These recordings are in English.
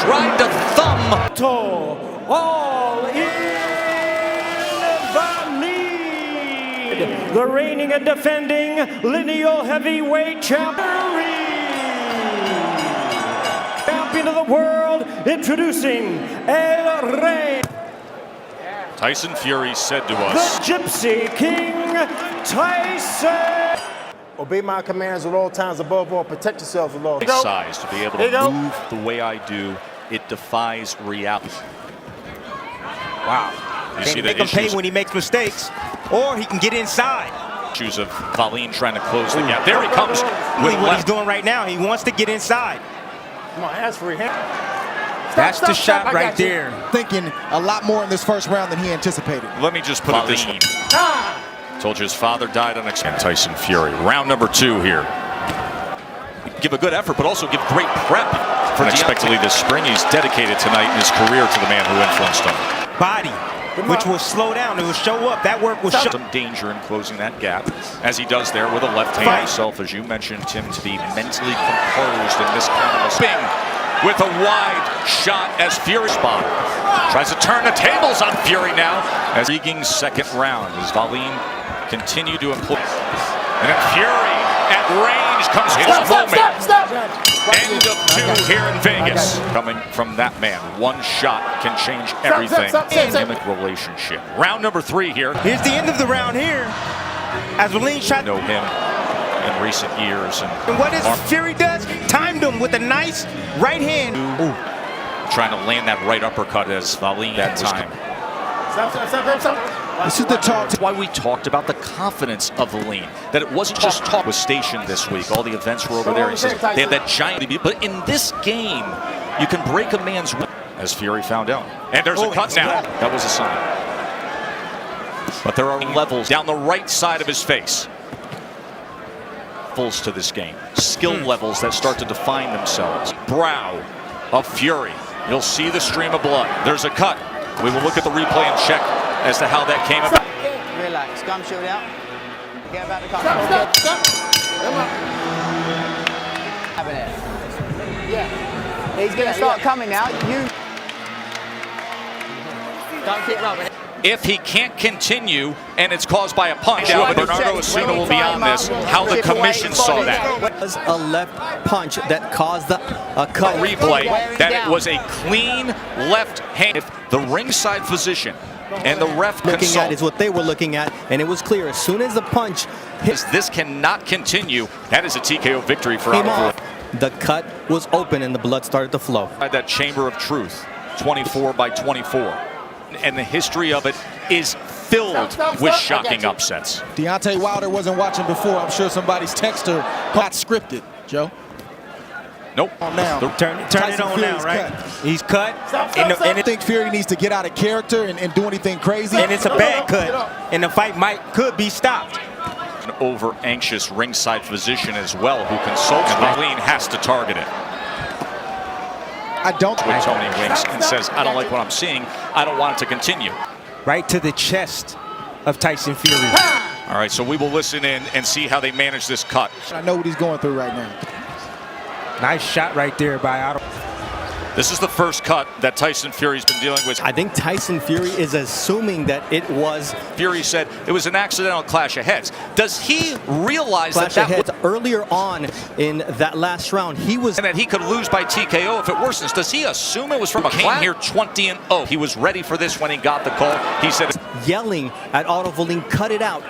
tried to thumb. Otto Wallin, the reigning and defending lineal heavyweight champion of the world, introducing El Rey. Tyson Fury said to us, The Gypsy King, Tyson. Obey my commands at all times, above all, protect yourself, Lord. size to be able to move the way I do, it defies reality. Wow. You see the make him pay issues, when he makes mistakes, or he can get inside. issues of Wallin trying to close the gap. There he comes with What he's left. doing right now, he wants to get inside. Come on, ask for your hand. That's the shot right there. Thinking a lot more in this first round than he anticipated. Let me just put it this way. Told you his father died unexpectedly. Tyson Fury. Round number 2 here. Give a good effort, but also give great prep for unexpectedly this spring. He's dedicated tonight in his career to the man who influenced him. Body, which will slow down, it will show up. That work will show. Some danger in closing that gap, as he does there with a left hand himself, as you mentioned, Tim, to be mentally composed in this kind of a spin with a wide shot as Fury spot. Tries to turn the tables on Fury now. As intriguing second round as Wallin continued to employ. And then Fury at range comes his moment. End of 2 here in Vegas. Coming from that man, one shot can change everything in a relationship. Round number 3 here. Here's the end of the round here. As Wallin tried Know him in recent years. and what does Fury does? Timed him with a nice right hand. Ooh. Trying to land that right uppercut as Wallin that time. This is the talk. That's why we talked about the confidence of Wallin. That it wasn't just talk. Was stationed this week. All the events were over there. He says they have that giant. But in this game, you can break a man's will, as Fury found out. And there's a cut now. That was a sign. But there are levels down the right side of his face. Levels to this game. Skill levels that start to define themselves. Brow of Fury. You'll see the stream of blood. There's a cut. We will look at the replay and check as to how that came about. Relax, gum shield out. Get about the cut. Yeah. He's going to start coming now. You don't keep rubbing it. If he can't continue and it's caused by a punch, Bernardo Osuna will be on this, how the commission saw that. It was a left punch that caused a cut. Replay that it was a clean left hand. If the ringside physician and the ref Looking at is what they were looking at, and it was clear as soon as the punch hit. This cannot continue. That is a TKO victory for Came Otto. off, the cut was open and the blood started to flow. That chamber of truth, 24 by 24. And the history of it is filled with shocking upsets. Deontay Wilder wasn't watching before. I'm sure somebody's texter got scripted, Joe. Nope. Now, turn it on Fury's now, right? cut. He's cut. I think Fury needs to get out of character and do anything crazy. And it's a bad cut. And the fight could be stopped. An over anxious ringside physician as well who consults. Wallin has to target it. I don't. With Tony winks and says, I don't like what I'm seeing. I don't want it to continue. Right to the chest of Tyson Fury. All right, so we will listen in and see how they manage this cut. I know what he's going through right now. Nice shot right there by Otto. This is the first cut that Tyson Fury's been dealing with. I think Tyson Fury is assuming that it was Fury said it was an accidental clash of heads. Does he realize clash that of heads earlier on in that last round? He was and that he could lose by TKO if it worsens? Does he assume it was from a clash? Here 20-0. He was ready for this when he got the call. He said yelling at Otto Wallin, cut it out,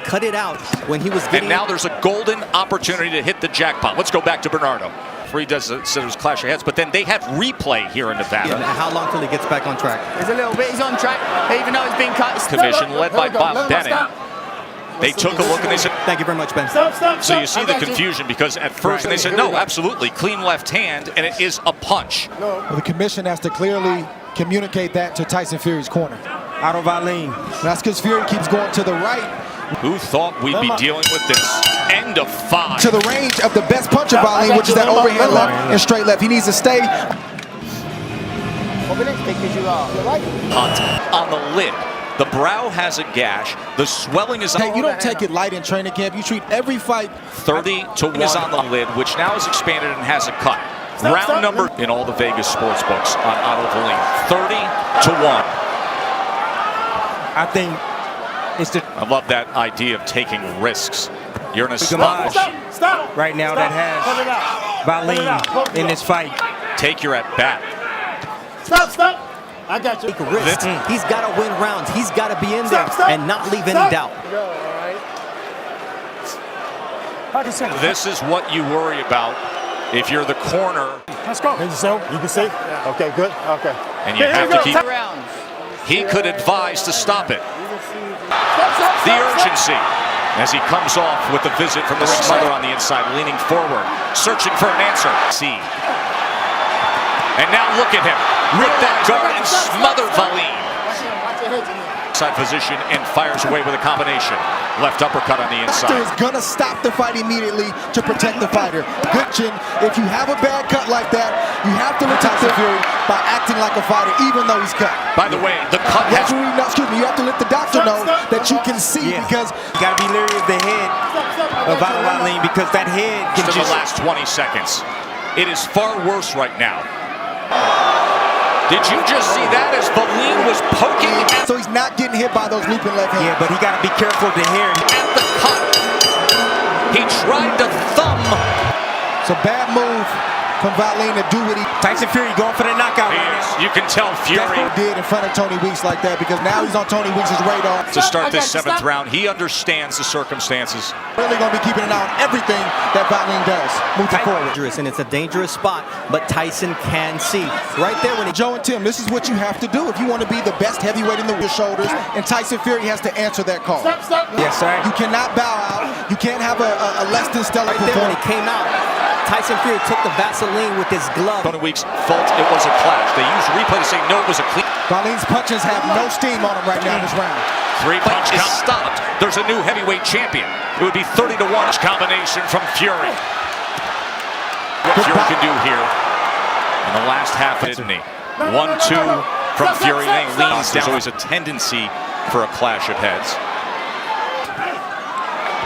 when he was getting. And now there's a golden opportunity to hit the jackpot. Let's go back to Bernardo. He said it was clash of heads, but then they have replay here in Nevada. And how long till he gets back on track? There's a little bit. He's on track, even though it's been cut. Commission led by Bob Bennett. They took a look and they said, thank you very much, Ben. So you see the confusion because at first they said, no, absolutely, clean left hand, and it is a punch. Well, the commission has to clearly communicate that to Tyson Fury's corner. Otto Wallin. That's because Fury keeps going to the right. Who thought we'd be dealing with this? End of 5. To the range of the best punch of Wallin, which is that overhand left and straight left. He needs to stay. Because you are. Hunt on the lid. The brow has a gash. The swelling is on. Hey, you don't take it light in training camp. You treat every fight. 30-1 is on the lid, which now is expanded and has a cut. Round number in all the Vegas sports books on Otto Wallin, 30-1. I think it's the I love that idea of taking risks. You're in a spot right now that has Wallin in this fight. take your at bat. Stop. I got you. Take risks. He's got to win rounds. He's got to be in there and not leave any doubt. This is what you worry about if you're the corner. Let's go. You can see? Okay, good. Okay. And you have to keep. Rounds. He could advise to stop it. The urgency as he comes off with the visit from the smother on the inside, leaning forward, searching for an answer. See. And now look at him. Rip that guard and smother Wallin. Side position and fires away with a combination. Left uppercut on the inside. Is gonna stop the fight immediately to protect the fighter. Good chin. If you have a bad cut like that, you have to protect the Fury by acting like a fighter, even though he's cut. By the way, the cut has. You have to let the doctor know that you can see because You gotta be leery of the head of Otto Wallin because that head can to just. the last 20 seconds. It is far worse right now. Did you just see that as Wallin was poking at so he's not getting hit by those looping left hands. Yeah, but he gotta be careful of the hair. the cut? He tried to thumb. It's a bad move from Wallin to do what he Tyson Fury going for the knockout right now. You can tell Fury did in front of Tony Weeks like that because now he's on Tony Weeks' radar. to start this 7th round. He understands the circumstances. Really going to be keeping an eye on everything that Wallin does moving forward. And it's a dangerous spot, but Tyson can see. Right there when he... Joe and Tim, this is what you have to do if you want to be the best heavyweight in the shoulders, and Tyson Fury has to answer that call. Yes, sir. You cannot bow out. You can't have a less than stellar Right there when performance. he came out, Tyson Fury took the Vaseline with his glove. Tony Weeks felt it was a clash. They used replay to say no, it was a clean. Wallin's punches have no steam on him right now in this round. 3 punch is stopped. There's a new heavyweight champion. It would be 30-1 combination from Fury. What Fury can do here in the last half, didn't he? 1-2 from Fury. Then he leans down. There's always a tendency for a clash of heads.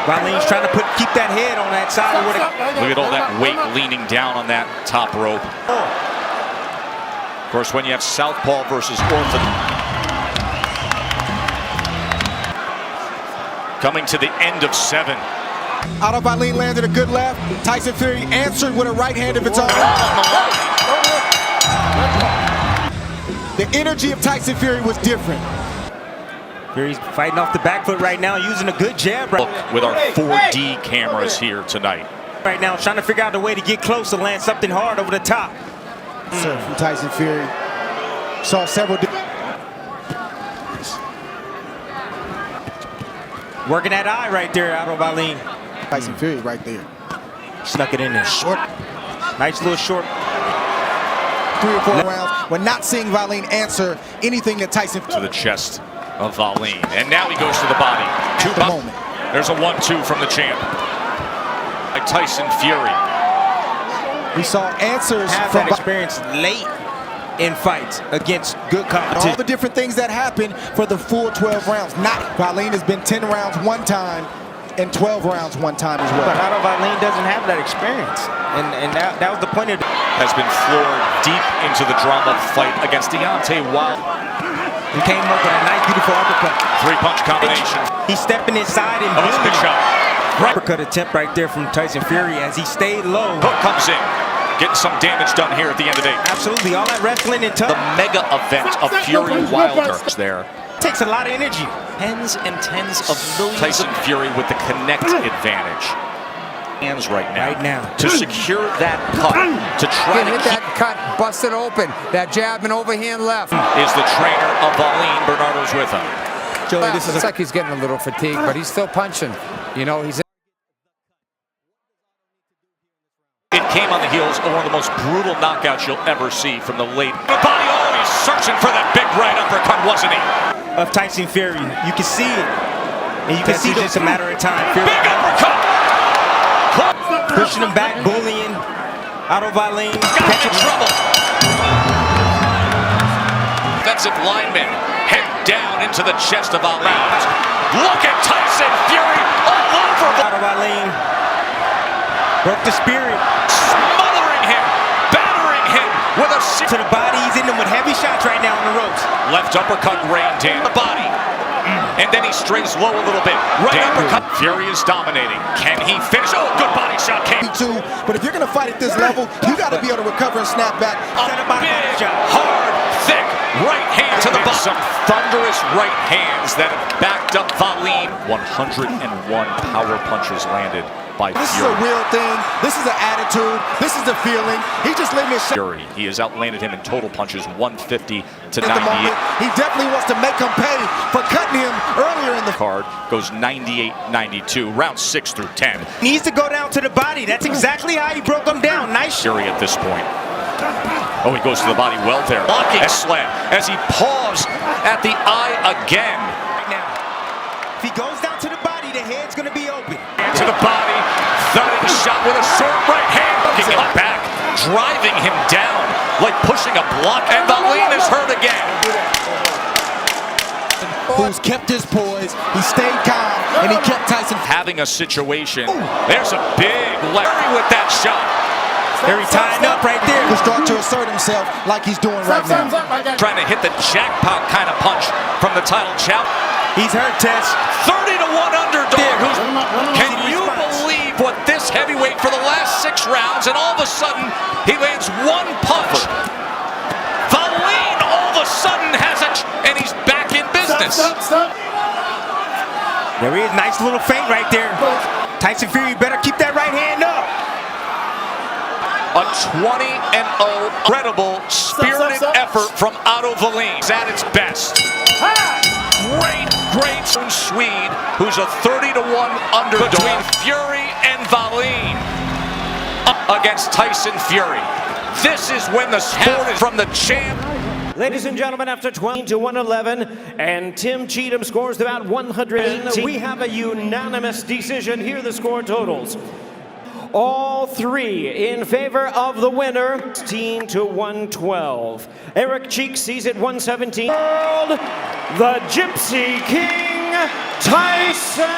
Wallin's trying to keep that head on that side. Look at all that weight leaning down on that top rope. Of course, when you have southpaw versus orthodox. Coming to the end of 7. Otto Wallin landed a good left. Tyson Fury answered with a right hand of its own. The energy of Tyson Fury was different. Fury's fighting off the back foot right now, using a good jab. Look with our 4D cameras here tonight. Right now, trying to figure out a way to get close to land something hard over the top. From Tyson Fury. Saw several. Working that eye right there, Otto Wallin. Tyson Fury right there. Snuck it in there. Short. Nice little short. 3 or 4 rounds. We're not seeing Wallin answer anything that Tyson To the chest of Wallin. And now he goes to the body. at the moment. There's a 1-2 from the champ. By Tyson Fury. We saw answers Have from that experience late in fights against good competition. all the different things that happen for the full 12 rounds. Not Wallin has been 10 rounds one time and 12 rounds one time as well. But Otto Wallin doesn't have that experience. And that was the point of Has been floored deep into the drama fight against Deontay Wilder. He came up with a nice, beautiful uppercut. 3-punch combination. He's stepping inside and Oh, that's a good shot. Right. uppercut attempt right there from Tyson Fury as he stayed low. Hook comes in. Getting some damage done here at the end of the day. Absolutely, all that wrestling and tough. The mega event of Fury Wilder there. Takes a lot of energy. Tens and tens of millions. Tyson Fury with the connect advantage. Hands right now. To secure that cut. To try to hit that cut, bust it open. That jab and overhand left. Is the trainer of Wallin. Bernardo's with him. Joey, this is It's like he's getting a little fatigued, but he's still punching. You know, he's. It came on the heels of one of the most brutal knockouts you'll ever see from the late. Body, oh, he's searching for that big right uppercut, wasn't he? Of Tyson Fury. You can see it. And you can see it's just a matter of time. Fury Big uppercut! pushing him back, bullying. Otto Wallin. Got in trouble. Defensive lineman head down into the chest of Wallin. Look at Tyson Fury all over Otto Wallin broke the spirit. smothering him. Back To the body, he's in them with heavy shots right now on the ropes. Left uppercut rained in the body. And then he strays low a little bit. Right uppercut. Fury is dominating. Can he finish? Oh, good body shot came. Too, but if you're going to fight at this level, you got to be able to recover and snap back. Big, hard, thick right hand to the bottom. Some thunderous right hands that have backed up Wallin. 101 power punches landed by Fury. This is a real thing. This is an attitude. This is a feeling. He just letting his Fury. He has outlanded him in total punches 150 to 98. He definitely wants to make him pay for cutting him earlier in the card. Goes 98-92, round 6 through 10. Needs to go down to the body. That's exactly how he broke him down. Nice Fury at this point. Oh, he goes to the body well there. Blocking a slam as he paused at the eye again. right now. If he goes down to the body, the head's going to be open. To the body, thudding shot with a short right hand. Looking back, driving him down like pushing a block. And Wallin is hurt again. who's kept his poise, he stayed calm, and he kept Tyson. Having a situation. There's a big Larry with that shot. Very tied up right there. To start to assert himself like he's doing right now. Trying to hit the jackpot kind of punch from the title champ. He's hurt, Tess. 30-1 underdog. Can you believe what this heavyweight for the last 6 rounds, and all of a sudden he lands one punch. Wallin all of a sudden has it, and he's back in business. There he is, nice little feint right there. Tyson Fury, better keep that right hand up. A 20-0 incredible spirited effort from Otto Wallin at its best. Great Swede, who's a 30-1 underdog between Fury and Wallin up against Tyson Fury. This is when the sport is from the champ. Ladies and gentlemen, after 12-111, and Tim Cheatham scores about 118, we have a unanimous decision. Here are the score totals. All three in favor of the winner, 16-112. Eric Cheek sees it 117. The Gypsy King, Tyson